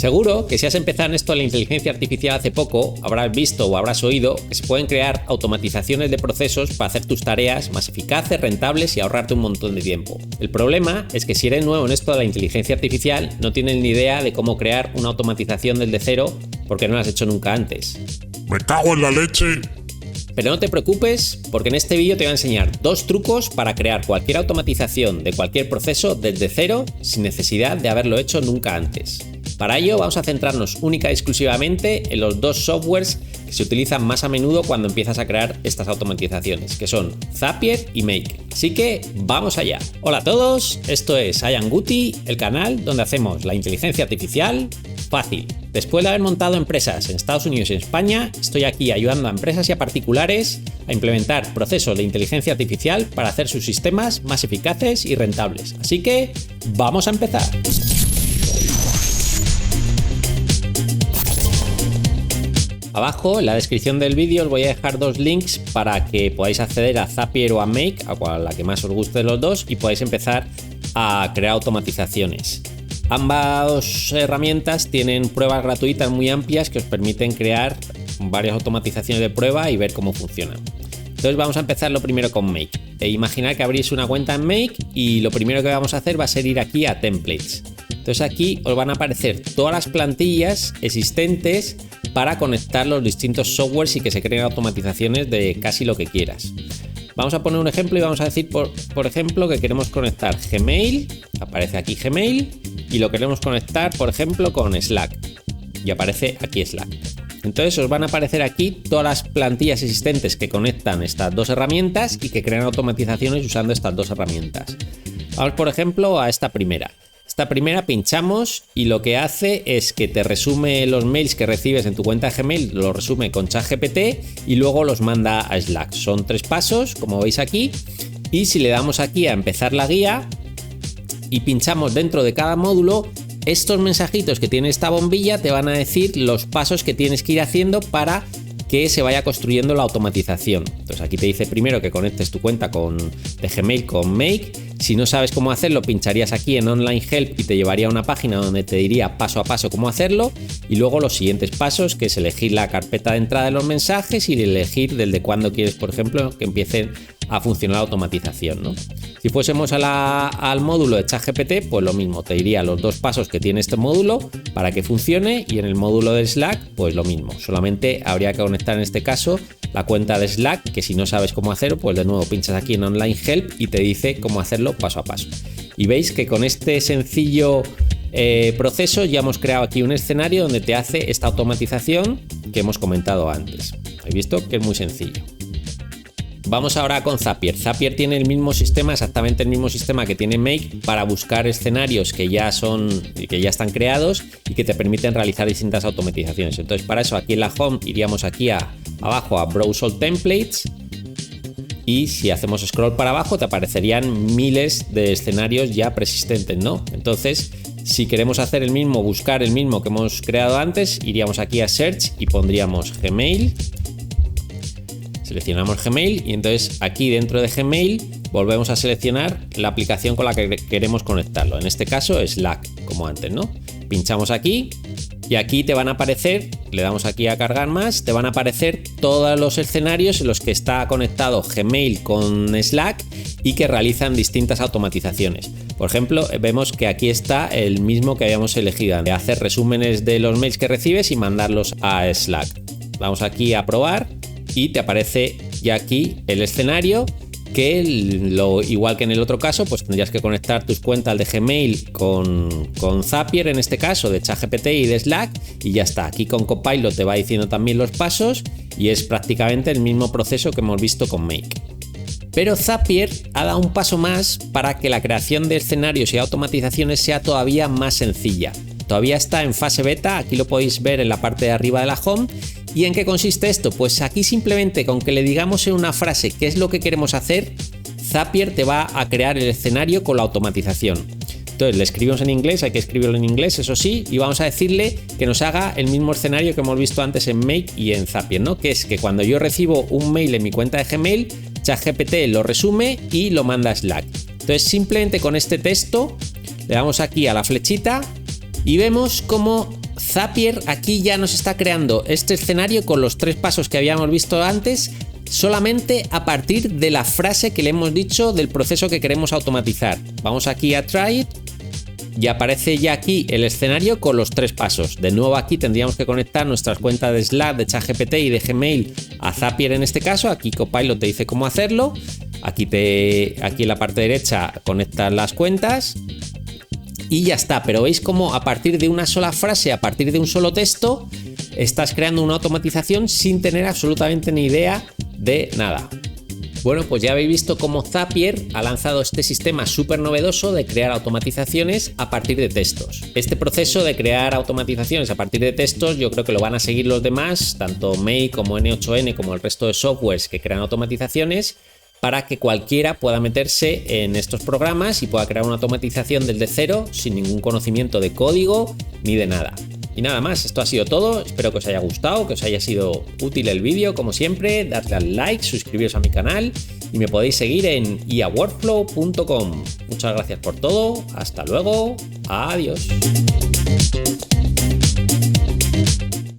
Seguro que si has empezado en esto de la inteligencia artificial hace poco, habrás visto o habrás oído que se pueden crear automatizaciones de procesos para hacer tus tareas más eficaces, rentables y ahorrarte un montón de tiempo. El problema es que si eres nuevo en esto de la inteligencia artificial, no tienes ni idea de cómo crear una automatización desde cero porque no lo has hecho nunca antes. ¡Me cago en la leche! Pero no te preocupes, porque en este vídeo te voy a enseñar 2 trucos para crear cualquier automatización de cualquier proceso desde cero sin necesidad de haberlo hecho nunca antes. Para ello vamos a centrarnos única y exclusivamente en los 2 softwares que se utilizan más a menudo cuando empiezas a crear estas automatizaciones, que son Zapier y Make. Así que ¡vamos allá! Hola a todos, esto es I Am Guti, el canal donde hacemos la inteligencia artificial fácil. Después de haber montado empresas en Estados Unidos y en España, estoy aquí ayudando a empresas y a particulares a implementar procesos de inteligencia artificial para hacer sus sistemas más eficaces y rentables. Así que ¡vamos a empezar! Abajo en la descripción del vídeo os voy a dejar 2 links para que podáis acceder a Zapier o a Make, a la que más os guste de los dos, y podáis empezar a crear automatizaciones. Ambas herramientas tienen pruebas gratuitas muy amplias que os permiten crear varias automatizaciones de prueba y ver cómo funcionan. Entonces vamos a empezar lo primero con Make. Imaginad que abrís una cuenta en Make y lo primero que vamos a hacer va a ser ir aquí a Templates. Entonces aquí os van a aparecer todas las plantillas existentes para conectar los distintos softwares y que se creen automatizaciones de casi lo que quieras. Vamos a poner un ejemplo y vamos a decir, por ejemplo, que queremos conectar Gmail, aparece aquí Gmail, y lo queremos conectar, por ejemplo, con Slack, y aparece aquí Slack. Entonces os van a aparecer aquí todas las plantillas existentes que conectan estas 2 herramientas y que crean automatizaciones usando estas 2 herramientas. Vamos, por ejemplo, a esta primera. Esta primera pinchamos y lo que hace es que te resume los mails que recibes en tu cuenta de Gmail, los resume con ChatGPT y luego los manda a Slack. Son 3 pasos, como veis aquí, y si le damos aquí a empezar la guía y pinchamos dentro de cada módulo, estos mensajitos que tiene esta bombilla te van a decir los pasos que tienes que ir haciendo para que se vaya construyendo la automatización. Entonces aquí te dice primero que conectes tu cuenta de Gmail con Make. Si no sabes cómo hacerlo, pincharías aquí en Online Help y te llevaría a una página donde te diría paso a paso cómo hacerlo, y luego los siguientes pasos, que es elegir la carpeta de entrada de los mensajes y elegir desde cuándo quieres, por ejemplo, que empiece a funcionar la automatización, ¿no? Si fuésemos al módulo de ChatGPT, pues lo mismo, te diría los 2 pasos que tiene este módulo para que funcione, y en el módulo de Slack, pues lo mismo, solamente habría que conectar en este caso la cuenta de Slack, que si no sabes cómo hacerlo, pues de nuevo pinchas aquí en Online Help y te dice cómo hacerlo paso a paso. Y veis que con este sencillo proceso ya hemos creado aquí un escenario donde te hace esta automatización que hemos comentado antes. ¿Habéis visto que es muy sencillo? Vamos ahora con Zapier. Zapier tiene el mismo sistema, exactamente el mismo sistema que tiene Make, para buscar escenarios que ya están creados y que te permiten realizar distintas automatizaciones. Entonces, para eso aquí en la Home iríamos aquí abajo a Browse All Templates, y si hacemos scroll para abajo te aparecerían miles de escenarios ya preexistentes, ¿no? Entonces, si queremos hacer el mismo, buscar el mismo que hemos creado antes, iríamos aquí a Search y pondríamos Gmail. Seleccionamos Gmail y entonces aquí dentro de Gmail volvemos a seleccionar la aplicación con la que queremos conectarlo. En este caso Slack, como antes, ¿no? Pinchamos aquí y aquí te van a aparecer, le damos aquí a cargar más, te van a aparecer todos los escenarios en los que está conectado Gmail con Slack y que realizan distintas automatizaciones. Por ejemplo, vemos que aquí está el mismo que habíamos elegido, de hacer resúmenes de los mails que recibes y mandarlos a Slack. Vamos aquí a probar y te aparece ya aquí el escenario, que igual que en el otro caso, pues tendrías que conectar tus cuentas de Gmail con Zapier, en este caso de ChatGPT y de Slack, y ya está. Aquí con Copilot te va diciendo también los pasos y es prácticamente el mismo proceso que hemos visto con Make. Pero Zapier ha dado un paso más para que la creación de escenarios y automatizaciones sea todavía más sencilla. Todavía está en fase beta, aquí lo podéis ver en la parte de arriba de la Home. ¿Y en qué consiste esto? Pues aquí simplemente con que le digamos en una frase qué es lo que queremos hacer, Zapier te va a crear el escenario con la automatización. Entonces le escribimos en inglés, hay que escribirlo en inglés, eso sí, y vamos a decirle que nos haga el mismo escenario que hemos visto antes en Make y en Zapier, ¿no? Que es que cuando yo recibo un mail en mi cuenta de Gmail, ChatGPT lo resume y lo manda a Slack. Entonces simplemente con este texto le damos aquí a la flechita y vemos cómo Zapier aquí ya nos está creando este escenario con los 3 pasos que habíamos visto antes, solamente a partir de la frase que le hemos dicho del proceso que queremos automatizar. Vamos aquí a Try It y aparece ya aquí el escenario con los 3 pasos. De nuevo aquí tendríamos que conectar nuestras cuentas de Slack, de ChatGPT y de Gmail a Zapier en este caso. Aquí Copilot te dice cómo hacerlo. Aquí en la parte derecha conectas las cuentas y ya está. Pero veis cómo a partir de una sola frase, a partir de un solo texto, estás creando una automatización sin tener absolutamente ni idea de nada. Bueno, pues ya habéis visto cómo Zapier ha lanzado este sistema súper novedoso de crear automatizaciones a partir de textos. Este proceso de crear automatizaciones a partir de textos yo creo que lo van a seguir los demás, tanto Make como N8N como el resto de softwares que crean automatizaciones, para que cualquiera pueda meterse en estos programas y pueda crear una automatización desde cero sin ningún conocimiento de código ni de nada. Y nada más, esto ha sido todo, espero que os haya gustado, que os haya sido útil el vídeo, como siempre, dadle al like, suscribiros a mi canal y me podéis seguir en iaworkflow.com. Muchas gracias por todo, hasta luego, adiós.